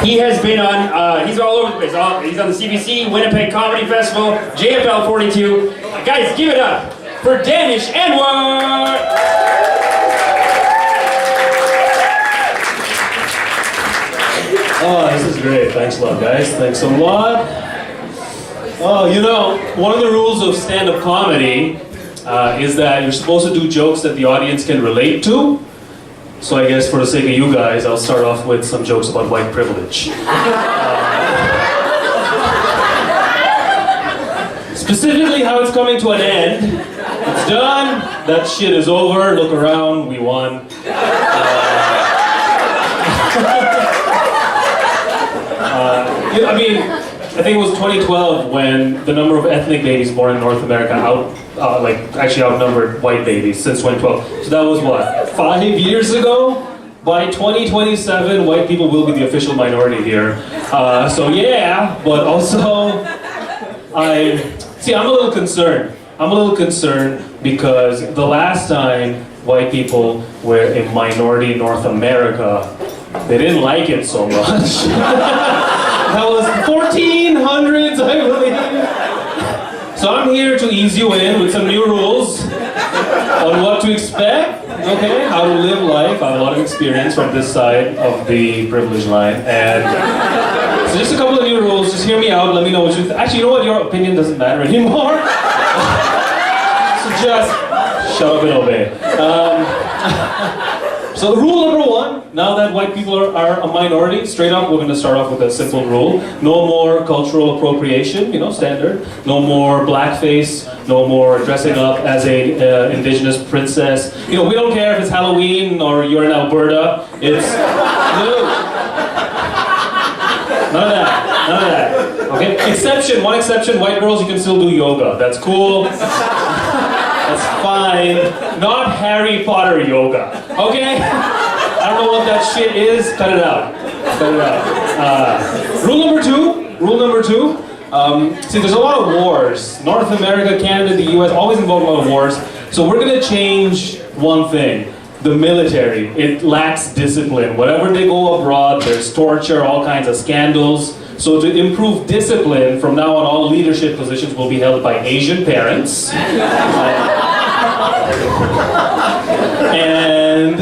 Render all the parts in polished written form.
He has been on, he's all over the place. He's on the CBC, Winnipeg Comedy Festival, JFL 42. Guys, give it up for Danish Anwar! Oh, this is great. Thanks a lot, guys. Thanks a lot. Oh, you know, one of the rules of stand-up comedy is that you're supposed to do jokes that the audience can relate to. So I guess for the sake of you guys, I'll start off with some jokes about white privilege. Specifically how it's coming to an end. It's done. That shit is over. Look around. We won. I mean, I think it was 2012 when the number of ethnic babies born in North America actually outnumbered white babies since 2012. So that was what, 5 years ago? By 2027, white people will be the official minority here. So yeah, but also, I'm a little concerned. I'm a little concerned because the last time white people were a minority in North America, they didn't like it so much. That was 1400s, I believe. So I'm here to ease you in with some new rules on what to expect, okay? How to live life. I have a lot of experience from this side of the privilege line. And so just a couple of new rules. Just hear me out. Let me know what you think. Actually, you know what? Your opinion doesn't matter anymore. So just shut up and obey. So rule number 1, now that white people are a minority, straight up we're going to start off with a simple rule. No more cultural appropriation, you know, standard. No more blackface, no more dressing up as a indigenous princess. You know, we don't care if it's Halloween or you're in Alberta. It's none of that, okay? Exception, one exception, white girls, you can still do yoga. That's cool. That's fine. Not Harry Potter yoga. Okay? I don't know what that shit is. Cut it out. Cut it out. Rule number two. See, there's a lot of wars. North America, Canada, the US, always involved in a lot of wars. So we're gonna change one thing. The military. It lacks discipline. Whenever they go abroad, there's torture, all kinds of scandals. So to improve discipline, from now on all leadership positions will be held by Asian parents. And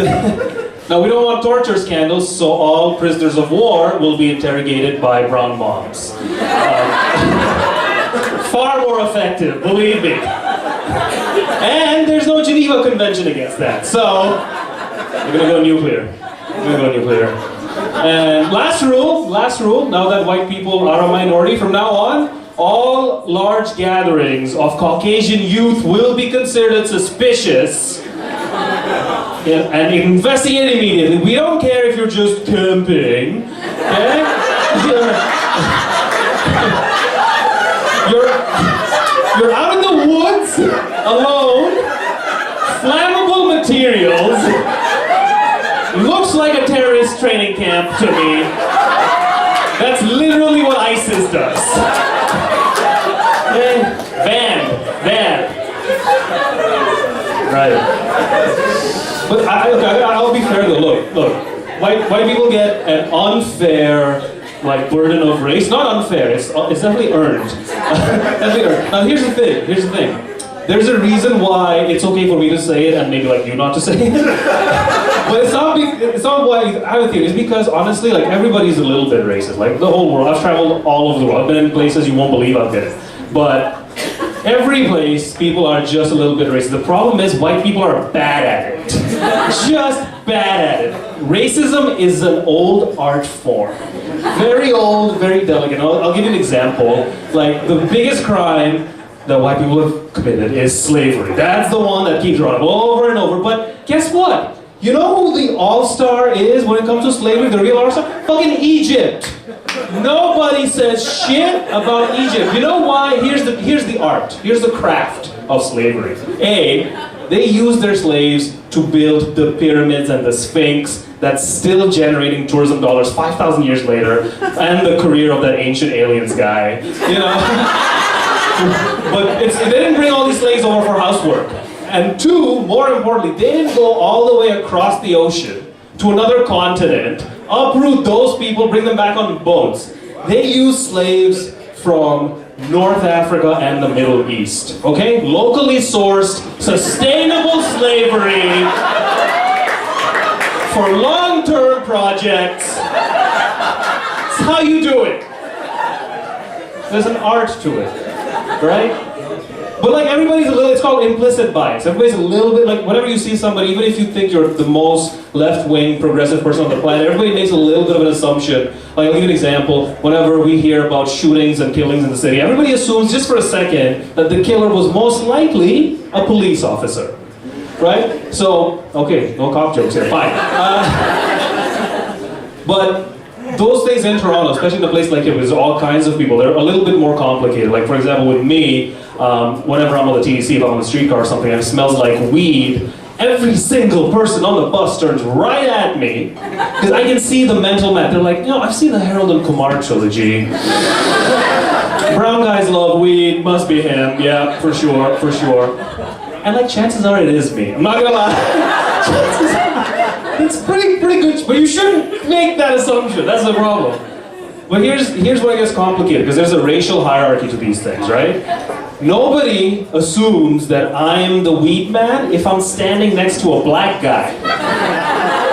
now we don't want torture scandals, so all prisoners of war will be interrogated by brown moms. Far more effective, believe me. And there's no Geneva Convention against that, so we're gonna go nuclear. And last rule, now that white people are a minority, from now on, all large gatherings of Caucasian youth will be considered suspicious and investigated immediately. We don't care if you're just camping, okay? You're out in the woods, alone, flammable materials. Looks like a terrorist training camp to me. That's literally what ISIS does. Van. Right. But I'll be fair though. Look. White people get an unfair burden of race. Not unfair. It's definitely earned. Definitely earned. Now here's the thing. There's a reason why it's okay for me to say it and maybe you not to say it. But it's not why I would think. It's because honestly, everybody's a little bit racist. The whole world. I've traveled all over the world. I've been in places you won't believe I've been. But every place, people are just a little bit racist. The problem is white people are bad at it. Just bad at it. Racism is an old art form. Very old, very delicate. I'll give you an example. The biggest crime that white people have committed is slavery. That's the one that keeps running over and over. But guess what? You know who the all-star is when it comes to slavery? The real all-star? Fucking Egypt. Nobody says shit about Egypt. You know why? Here's the art. Here's the craft of slavery. A, they used their slaves to build the pyramids and the Sphinx that's still generating tourism dollars 5,000 years later, and the career of that ancient aliens guy. You know? But they didn't bring all these slaves over for housework. And 2, more importantly, they didn't go all the way across the ocean to another continent uproot those people, bring them back on boats. They use slaves from North Africa and the Middle East, okay? Locally sourced, sustainable slavery for long-term projects. That's how you do it. There's an art to it, right? But like everybody's a little, it's called implicit bias. Everybody's a little bit like, whenever you see somebody, even if you think you're the most left-wing progressive person on the planet, everybody makes a little bit of an assumption. Like, I'll give you an example. Whenever we hear about shootings and killings in the city, everybody assumes just for a second that the killer was most likely a police officer, right? So, okay, no cop jokes here, fine. But those days in Toronto, especially in a place like it, there's all kinds of people. They're a little bit more complicated. Like, for example, with me, whenever I'm on the TDC, if I'm on the streetcar or something, and it smells like weed, every single person on the bus turns right at me, because I can see the mental map. They're like, you know, I've seen the Harold and Kumar trilogy. Brown guys love weed, must be him, yeah, for sure, for sure. And like, chances are it is me. I'm not gonna lie. Chances are, it's pretty good, but you shouldn't make that assumption, that's the problem. But here's where it gets complicated, because there's a racial hierarchy to these things, right? Nobody assumes that I'm the weed man if I'm standing next to a black guy.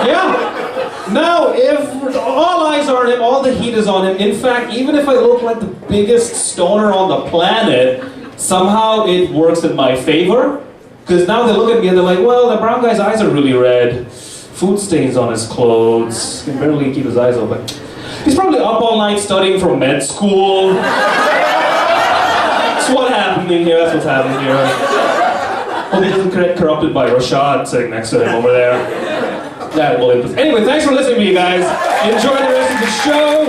Yeah. Now, if all eyes are on him, all the heat is on him. In fact, even if I look like the biggest stoner on the planet, somehow it works in my favor. Because now they look at me and they're like, well, the brown guy's eyes are really red. Food stains on his clothes. He can barely keep his eyes open. He's probably up all night studying for med school. That's what's happening here, that's what's happening here. Hope he doesn't get corrupted by Rashad sitting next to him over there. That will. Anyway, thanks for listening to me, guys. Enjoy the rest of the show.